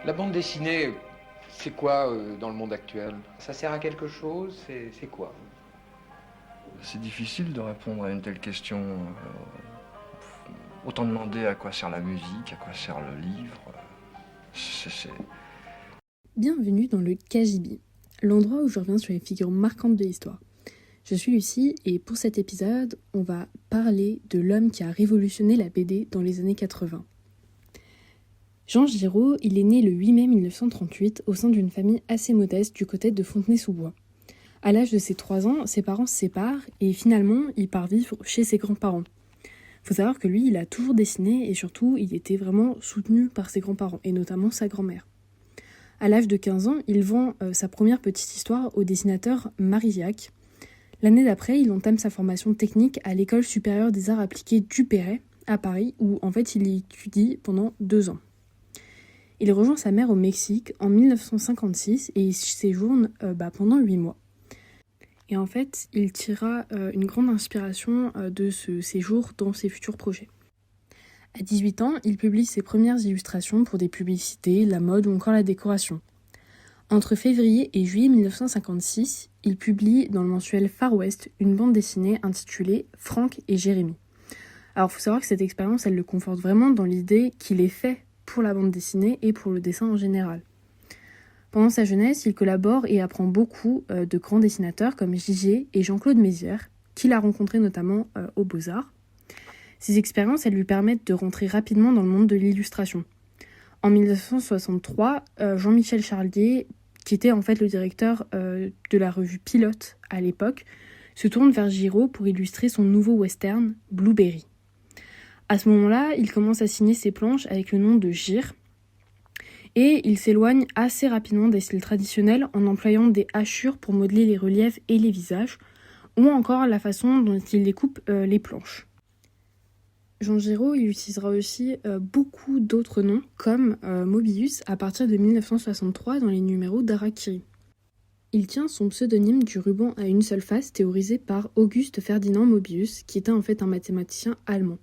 La bande dessinée, c'est quoi dans le monde actuel? Ça sert à quelque chose? C'est quoi? C'est difficile de répondre à une telle question. Autant demander à quoi sert la musique, à quoi sert le livre. C'est... Bienvenue dans le KGB, l'endroit où je reviens sur les figures marquantes de l'histoire. Je suis Lucie et pour cet épisode, on va parler de l'homme qui a révolutionné la BD dans les années 80. Jean Giraud, il est né le 8 mai 1938 au sein d'une famille assez modeste du côté de Fontenay-sous-Bois. À l'âge de ses 3 ans, ses parents se séparent et finalement, il part vivre chez ses grands-parents. Faut savoir que lui, il a toujours dessiné et surtout, il était vraiment soutenu par ses grands-parents et notamment sa grand-mère. À l'âge de 15 ans, il vend sa première petite histoire au dessinateur Marillac. L'année d'après, il entame sa formation technique à l'École supérieure des arts appliqués du Perret, à Paris, où en fait il y étudie pendant 2 ans. Il rejoint sa mère au Mexique en 1956 et il séjourne pendant 8 mois. Et en fait, il tira une grande inspiration de ce séjour dans ses futurs projets. À 18 ans, il publie ses premières illustrations pour des publicités, la mode ou encore la décoration. Entre février et juillet 1956, il publie dans le mensuel Far West une bande dessinée intitulée Frank et Jérémy. Alors il faut savoir que cette expérience, elle le conforte vraiment dans l'idée qu'il est fait pour la bande dessinée et pour le dessin en général. Pendant sa jeunesse, il collabore et apprend beaucoup de grands dessinateurs comme Giger et Jean-Claude Mézières, qu'il a rencontrés notamment aux Beaux-Arts. Ces expériences, elles lui permettent de rentrer rapidement dans le monde de l'illustration. En 1963, Jean-Michel Charlier, qui était en fait le directeur de la revue Pilote à l'époque, se tourne vers Giraud pour illustrer son nouveau western, Blueberry. À ce moment-là, il commence à signer ses planches avec le nom de Gir, et il s'éloigne assez rapidement des styles traditionnels en employant des hachures pour modeler les reliefs et les visages, ou encore la façon dont il découpe les planches. Jean Giraud il utilisera aussi beaucoup d'autres noms, comme Mobius, à partir de 1963 dans les numéros d'Harakiri. Il tient son pseudonyme du ruban à une seule face théorisé par Auguste Ferdinand Mobius, qui était en fait un mathématicien allemand.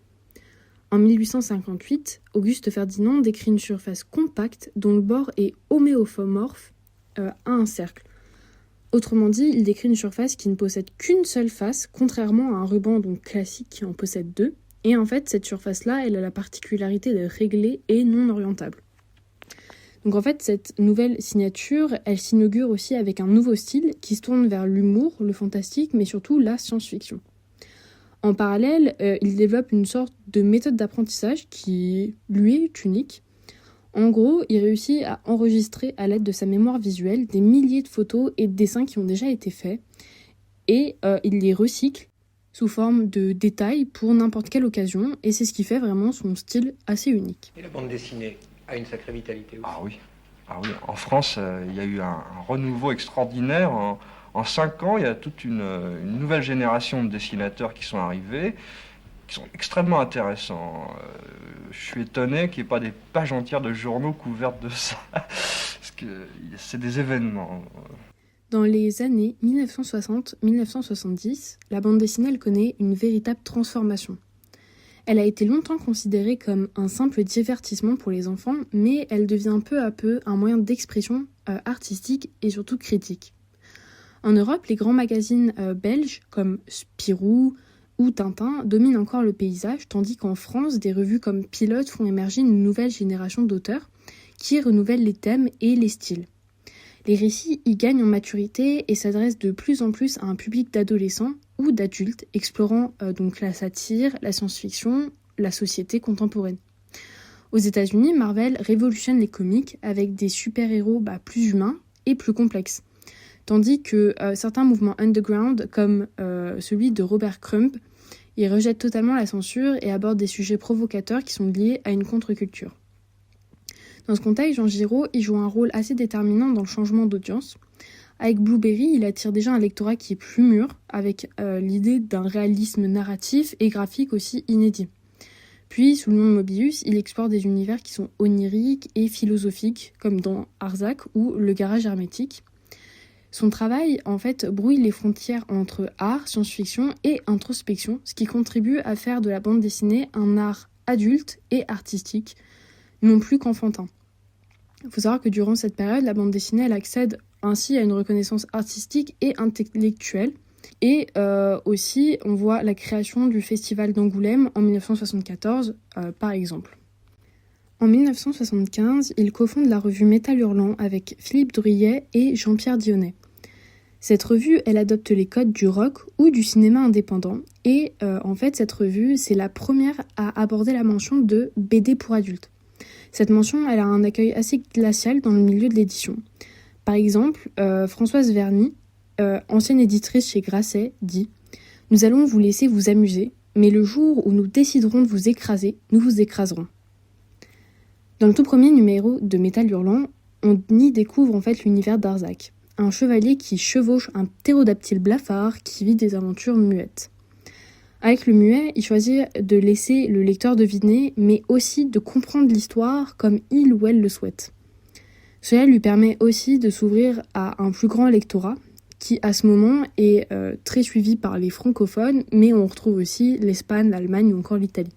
En 1858, Auguste Ferdinand décrit une surface compacte dont le bord est homéomorphe à un cercle. Autrement dit, il décrit une surface qui ne possède qu'une seule face, contrairement à un ruban donc classique qui en possède deux. Et en fait, cette surface-là, elle a la particularité d'être réglée et non orientable. Donc en fait, cette nouvelle signature, elle s'inaugure aussi avec un nouveau style qui se tourne vers l'humour, le fantastique, mais surtout la science-fiction. En parallèle, il développe une sorte de méthode d'apprentissage qui, lui, est unique. En gros, il réussit à enregistrer à l'aide de sa mémoire visuelle des milliers de photos et de dessins qui ont déjà été faits, et il les recycle sous forme de détails pour n'importe quelle occasion, et c'est ce qui fait vraiment son style assez unique. Et la bande dessinée a une sacrée vitalité aussi. Ah oui. En France, il y a eu un renouveau extraordinaire. En 5 ans, il y a toute une nouvelle génération de dessinateurs qui sont arrivés, qui sont extrêmement intéressants. Je suis étonné qu'il n'y ait pas des pages entières de journaux couvertes de ça, parce que c'est des événements. Dans les années 1960-1970, la bande dessinée elle connaît une véritable transformation. Elle a été longtemps considérée comme un simple divertissement pour les enfants, mais elle devient peu à peu un moyen d'expression artistique et surtout critique. En Europe, les grands magazines belges comme Spirou ou Tintin dominent encore le paysage, tandis qu'en France, des revues comme Pilote font émerger une nouvelle génération d'auteurs qui renouvellent les thèmes et les styles. Les récits y gagnent en maturité et s'adressent de plus en plus à un public d'adolescents ou d'adultes, explorant donc la satire, la science-fiction, la société contemporaine. Aux États-Unis, Marvel révolutionne les comics avec des super-héros plus humains et plus complexes. Tandis que certains mouvements underground, comme celui de Robert Crumb, ils rejettent totalement la censure et abordent des sujets provocateurs qui sont liés à une contre-culture. Dans ce contexte, Jean Giraud il joue un rôle assez déterminant dans le changement d'audience. Avec Blueberry, il attire déjà un lectorat qui est plus mûr, avec l'idée d'un réalisme narratif et graphique aussi inédit. Puis, sous le nom de Mobius, il explore des univers qui sont oniriques et philosophiques, comme dans Arzac ou Le Garage Hermétique. Son travail, en fait, brouille les frontières entre art, science-fiction et introspection, ce qui contribue à faire de la bande dessinée un art adulte et artistique, non plus qu'enfantin. Il faut savoir que durant cette période, la bande dessinée elle accède ainsi à une reconnaissance artistique et intellectuelle. Et aussi, on voit la création du Festival d'Angoulême en 1974, par exemple. En 1975, il cofonde la revue Métal Hurlant avec Philippe Drouillet et Jean-Pierre Dionnet. Cette revue, elle adopte les codes du rock ou du cinéma indépendant. Et en fait, cette revue, c'est la première à aborder la mention de BD pour adultes. Cette mention, elle a un accueil assez glacial dans le milieu de l'édition. Par exemple, Françoise Verny, ancienne éditrice chez Grasset, dit « Nous allons vous laisser vous amuser, mais le jour où nous déciderons de vous écraser, nous vous écraserons. » Dans le tout premier numéro de Métal Hurlant, on y découvre en fait l'univers d'Arzac, un chevalier qui chevauche un ptérodactyle blafard qui vit des aventures muettes. Avec le muet, il choisit de laisser le lecteur deviner, mais aussi de comprendre l'histoire comme il ou elle le souhaite. Cela lui permet aussi de s'ouvrir à un plus grand lectorat, qui à ce moment est très suivi par les francophones, mais on retrouve aussi l'Espagne, l'Allemagne ou encore l'Italie.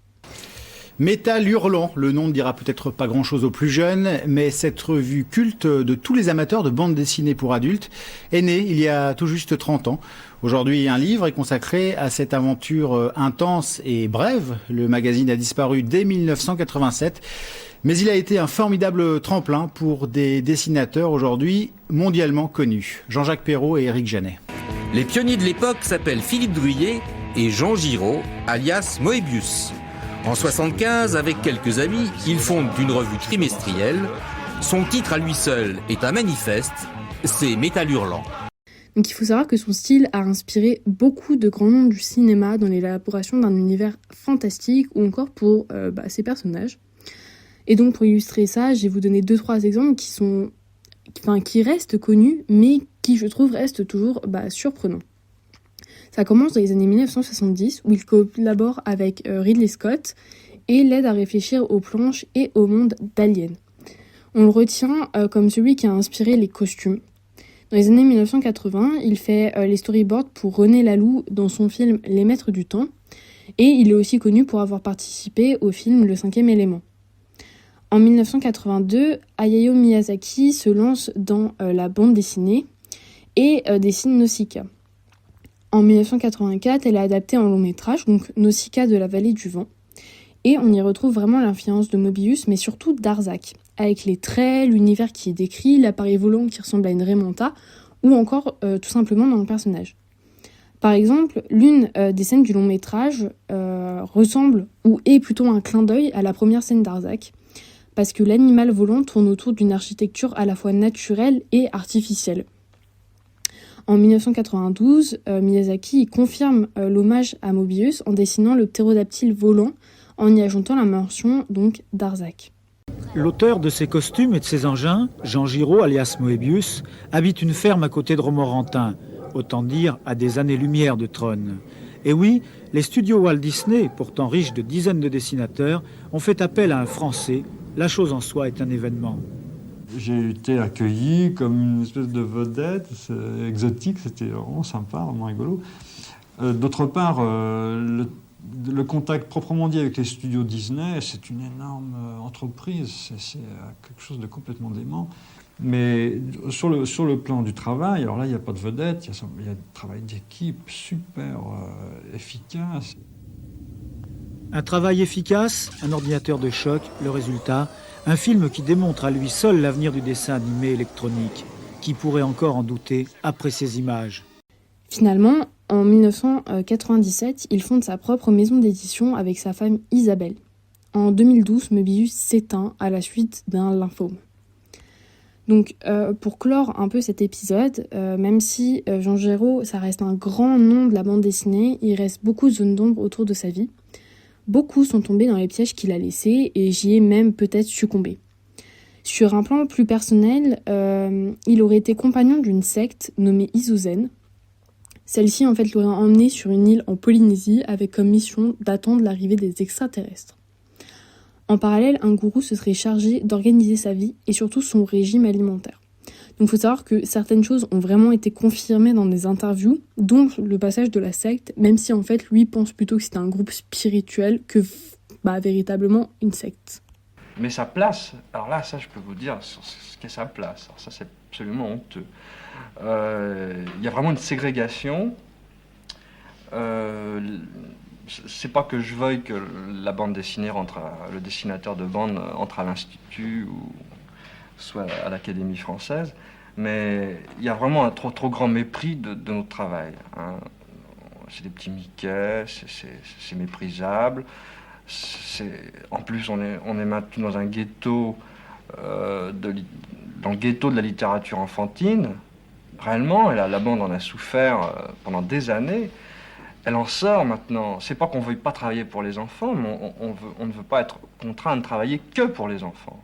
Métal Hurlant, le nom ne dira peut-être pas grand-chose aux plus jeunes, mais cette revue culte de tous les amateurs de bande dessinée pour adultes est née il y a tout juste 30 ans. Aujourd'hui, un livre est consacré à cette aventure intense et brève. Le magazine a disparu dès 1987, mais il a été un formidable tremplin pour des dessinateurs aujourd'hui mondialement connus. Jean-Jacques Perrot et Éric Janet. Les pionniers de l'époque s'appellent Philippe Drouillet et Jean Giraud, alias Moebius. En 1975, avec quelques amis, ils fondent une revue trimestrielle. Son titre à lui seul est un manifeste, c'est Métal Hurlant. Donc il faut savoir que son style a inspiré beaucoup de grands noms du cinéma dans l'élaboration d'un univers fantastique ou encore pour ses personnages. Et donc pour illustrer ça, je vais vous donner 2-3 exemples qui restent connus, mais qui je trouve restent toujours surprenants. Ça commence dans les années 1970 où il collabore avec Ridley Scott et l'aide à réfléchir aux planches et au monde d'Alien. On le retient comme celui qui a inspiré les costumes. Dans les années 1980, il fait les storyboards pour René Laloux dans son film Les Maîtres du Temps et il est aussi connu pour avoir participé au film Le Cinquième Élément. En 1982, Hayao Miyazaki se lance dans la bande dessinée et dessine Nausicaa. En 1984, elle est adaptée en long métrage, donc Nausicaa de la vallée du vent. Et on y retrouve vraiment l'influence de Moebius, mais surtout d'Arzac, avec les traits, l'univers qui est décrit, l'appareil volant qui ressemble à une Raymond, ou encore tout simplement dans le personnage. Par exemple, l'une des scènes du long métrage ressemble, ou est plutôt un clin d'œil à la première scène d'Arzac, parce que l'animal volant tourne autour d'une architecture à la fois naturelle et artificielle. En 1992, Miyazaki confirme l'hommage à Moebius en dessinant le ptérodactyle volant en y ajoutant la mention donc d'Arzac. L'auteur de ces costumes et de ces engins, Jean Giraud alias Moebius, habite une ferme à côté de Romorantin, autant dire à des années-lumière de Tronne. Et oui, les studios Walt Disney, pourtant riches de dizaines de dessinateurs, ont fait appel à un Français. La chose en soi est un événement. J'ai été accueilli comme une espèce de vedette exotique, c'était vraiment sympa, vraiment rigolo. D'autre part, le contact proprement dit avec les studios Disney, c'est une énorme entreprise, c'est quelque chose de complètement dément. Mais sur le plan du travail, alors là, il n'y a pas de vedette, il y a un travail d'équipe super efficace. Un travail efficace, un ordinateur de choc, le résultat, un film qui démontre à lui seul l'avenir du dessin animé électronique. Qui pourrait encore en douter après ces images? Finalement, en 1997, il fonde sa propre maison d'édition avec sa femme Isabelle. En 2012, Moebius s'éteint à la suite d'un lymphome. Donc, pour clore un peu cet épisode, même si Jean Giraud, ça reste un grand nom de la bande dessinée, il reste beaucoup de zones d'ombre autour de sa vie. Beaucoup sont tombés dans les pièges qu'il a laissés et j'y ai même peut-être succombé. Sur un plan plus personnel, il aurait été compagnon d'une secte nommée Izuzen. Celle-ci en fait l'aurait emmené sur une île en Polynésie avec comme mission d'attendre l'arrivée des extraterrestres. En parallèle, un gourou se serait chargé d'organiser sa vie et surtout son régime alimentaire. Donc il faut savoir que certaines choses ont vraiment été confirmées dans des interviews, dont le passage de la secte, même si en fait lui pense plutôt que c'était un groupe spirituel que véritablement une secte. Mais sa place, alors là, ça je peux vous dire ce qu'est sa place. Alors ça c'est absolument honteux. Il y a vraiment une ségrégation. C'est pas que je veuille que la bande dessinée le dessinateur de bande entre à l'Institut ou soit à l'Académie française, mais il y a vraiment un trop grand mépris de notre travail. Hein. C'est des petits Mickey, c'est méprisable. En plus, on est maintenant dans un ghetto, dans le ghetto de la littérature enfantine, réellement, et la bande en a souffert pendant des années. Elle en sort maintenant. C'est pas qu'on ne veuille pas travailler pour les enfants, mais on ne veut pas être contraint de travailler que pour les enfants.